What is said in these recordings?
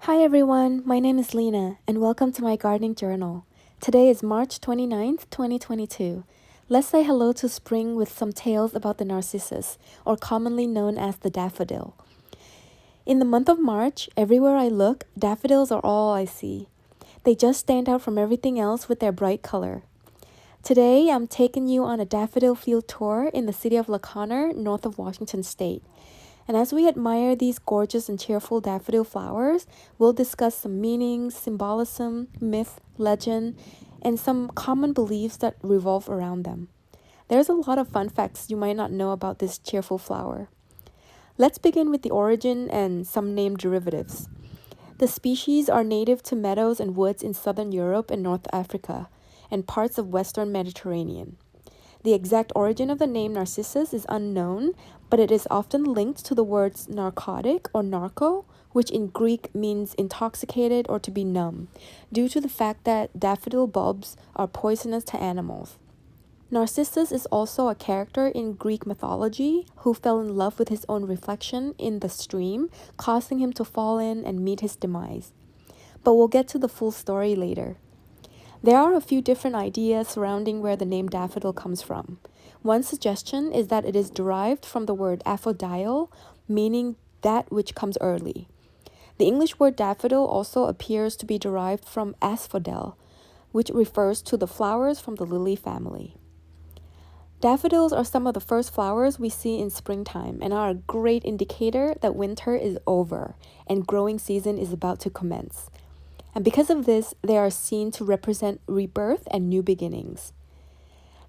Hi everyone, my name is Lena, and welcome to my gardening journal. Today is March 29th, 2022. Let's say hello to spring with some tales about the narcissus, or commonly known as the daffodil. In the month of March, everywhere I look, daffodils are all I see. They just stand out from everything else with their bright color. Today, I'm taking you on a daffodil field tour in the city of La Conner, north of Washington State. And as we admire these gorgeous and cheerful daffodil flowers, we'll discuss some meanings, symbolism, myth, legend, and some common beliefs that revolve around them. There's a lot of fun facts you might not know about this cheerful flower. Let's begin with the origin and some name derivatives. The species are native to meadows and woods in southern Europe and North Africa, and parts of western Mediterranean. The exact origin of the name Narcissus is unknown, but it is often linked to the words narcotic or narco, which in Greek means intoxicated or to be numb, due to the fact that daffodil bulbs are poisonous to animals. Narcissus is also a character in Greek mythology who fell in love with his own reflection in the stream, causing him to fall in and meet his demise. But we'll get to the full story later. There are a few different ideas surrounding where the name daffodil comes from. One suggestion is that it is derived from the word aphrodile, meaning that which comes early. The English word daffodil also appears to be derived from asphodel, which refers to the flowers from the lily family. Daffodils are some of the first flowers we see in springtime and are a great indicator that winter is over and growing season is about to commence. And because of this, they are seen to represent rebirth and new beginnings.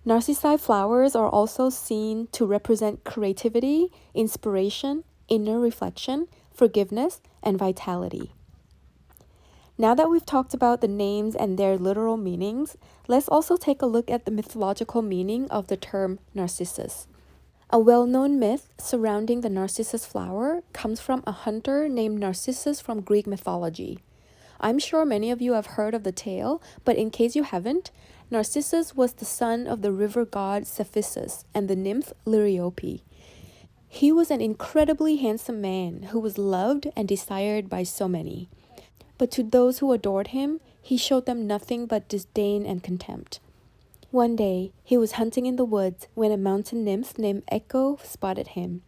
Narcissi flowers are also seen to represent creativity, inspiration, inner reflection, forgiveness, and vitality. Now that we've talked about the names and their literal meanings, let's also take a look at the mythological meaning of the term Narcissus. A well-known myth surrounding the narcissus flower comes from a hunter named Narcissus from Greek mythology. I'm sure many of you have heard of the tale, but in case you haven't, Narcissus was the son of the river god Cephissus and the nymph Liriope. He was an incredibly handsome man who was loved and desired by so many. But to those who adored him, he showed them nothing but disdain and contempt. One day, he was hunting in the woods when a mountain nymph named Echo spotted him.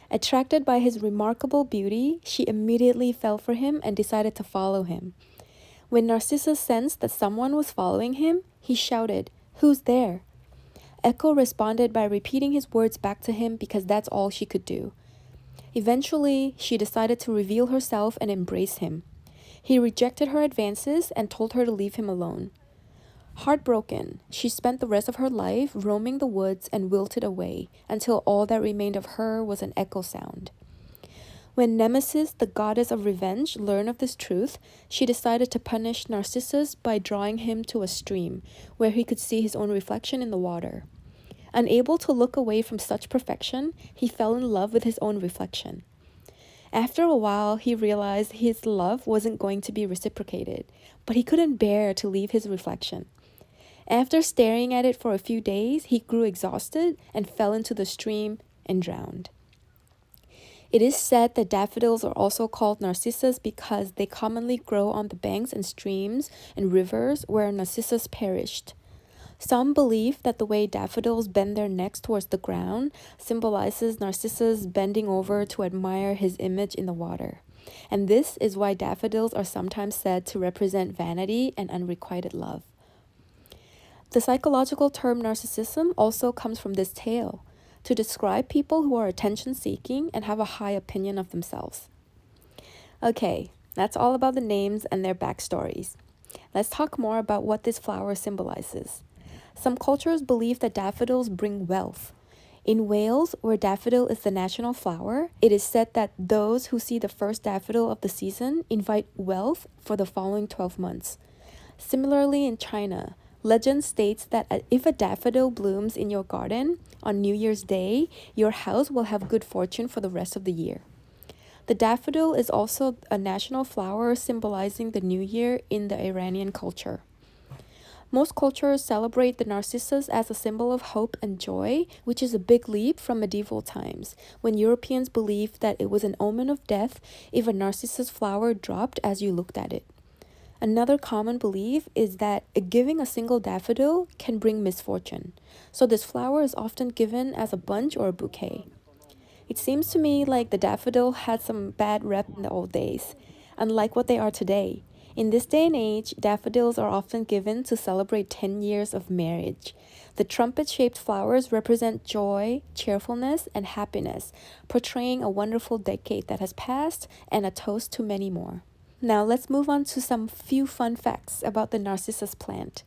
Attracted by his remarkable beauty, she immediately fell for him and decided to follow him. When Narcissus sensed that someone was following him, he shouted, "Who's there?" Echo responded by repeating his words back to him because that's all she could do. Eventually, she decided to reveal herself and embrace him. He rejected her advances and told her to leave him alone. Heartbroken, she spent the rest of her life roaming the woods and wilted away until all that remained of her was an echo sound. When Nemesis, the goddess of revenge, learned of this truth, she decided to punish Narcissus by drawing him to a stream where he could see his own reflection in the water. Unable to look away from such perfection, he fell in love with his own reflection. After a while, he realized his love wasn't going to be reciprocated, but he couldn't bear to leave his reflection. After staring at it for a few days, he grew exhausted and fell into the stream and drowned. It is said that daffodils are also called narcissus because they commonly grow on the banks and streams and rivers where Narcissus perished. Some believe that the way daffodils bend their necks towards the ground symbolizes Narcissus bending over to admire his image in the water. And this is why daffodils are sometimes said to represent vanity and unrequited love. The psychological term narcissism also comes from this tale, to describe people who are attention-seeking and have a high opinion of themselves. Okay, that's all about the names and their backstories. Let's talk more about what this flower symbolizes. Some cultures believe that daffodils bring wealth. In Wales, where daffodil is the national flower, it is said that those who see the first daffodil of the season invite wealth for the following 12 months. Similarly, in China, legend states that if a daffodil blooms in your garden on New Year's Day, your house will have good fortune for the rest of the year. The daffodil is also a national flower symbolizing the new year in the Iranian culture. Most cultures celebrate the narcissus as a symbol of hope and joy, which is a big leap from medieval times, when Europeans believed that it was an omen of death if a narcissus flower dropped as you looked at it. Another common belief is that giving a single daffodil can bring misfortune, so this flower is often given as a bunch or a bouquet. It seems to me like the daffodil had some bad rep in the old days, unlike what they are today. In this day and age, daffodils are often given to celebrate 10 years of marriage. The trumpet-shaped flowers represent joy, cheerfulness, and happiness, portraying a wonderful decade that has passed and a toast to many more. Now let's move on to some few fun facts about the Narcissus plant.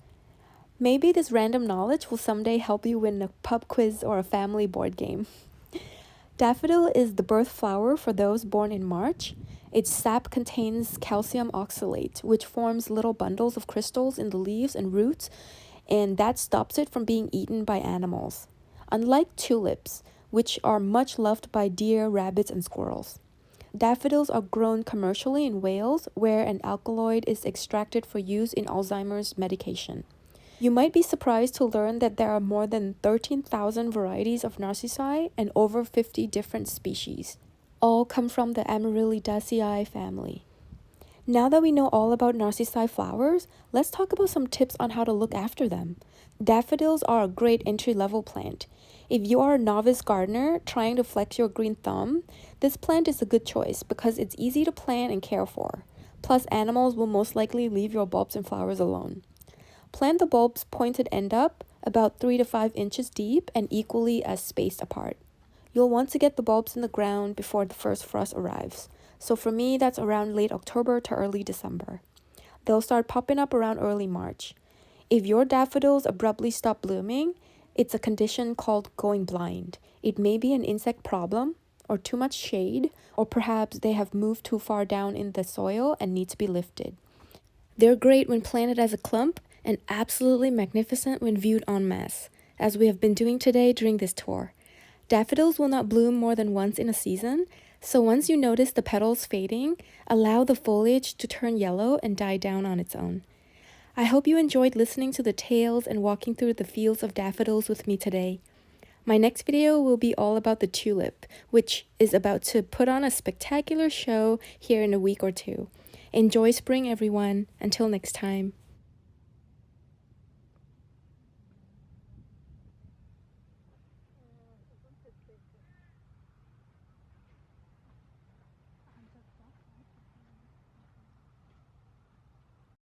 Maybe this random knowledge will someday help you win a pub quiz or a family board game. Daffodil is the birth flower for those born in March. Its sap contains calcium oxalate, which forms little bundles of crystals in the leaves and roots, and that stops it from being eaten by animals. Unlike tulips, which are much loved by deer, rabbits, and squirrels. Daffodils are grown commercially in Wales, where an alkaloid is extracted for use in Alzheimer's medication. You might be surprised to learn that there are more than 13,000 varieties of narcissi and over 50 different species. All come from the Amaryllidaceae family. Now that we know all about narcissi flowers, let's talk about some tips on how to look after them. Daffodils are a great entry-level plant. If you are a novice gardener trying to flex your green thumb, this plant is a good choice because it's easy to plant and care for. Plus, animals will most likely leave your bulbs and flowers alone. Plant the bulbs pointed end up, about 3 to 5 inches deep and equally as spaced apart. You'll want to get the bulbs in the ground before the first frost arrives. So for me, that's around late October to early December. They'll start popping up around early March. If your daffodils abruptly stop blooming, it's a condition called going blind. It may be an insect problem, or too much shade, or perhaps they have moved too far down in the soil and need to be lifted. They're great when planted as a clump, and absolutely magnificent when viewed en masse, as we have been doing today during this tour. Daffodils will not bloom more than once in a season, so once you notice the petals fading, allow the foliage to turn yellow and die down on its own. I hope you enjoyed listening to the tales and walking through the fields of daffodils with me today. My next video will be all about the tulip, which is about to put on a spectacular show here in a week or two. Enjoy spring, everyone. Until next time.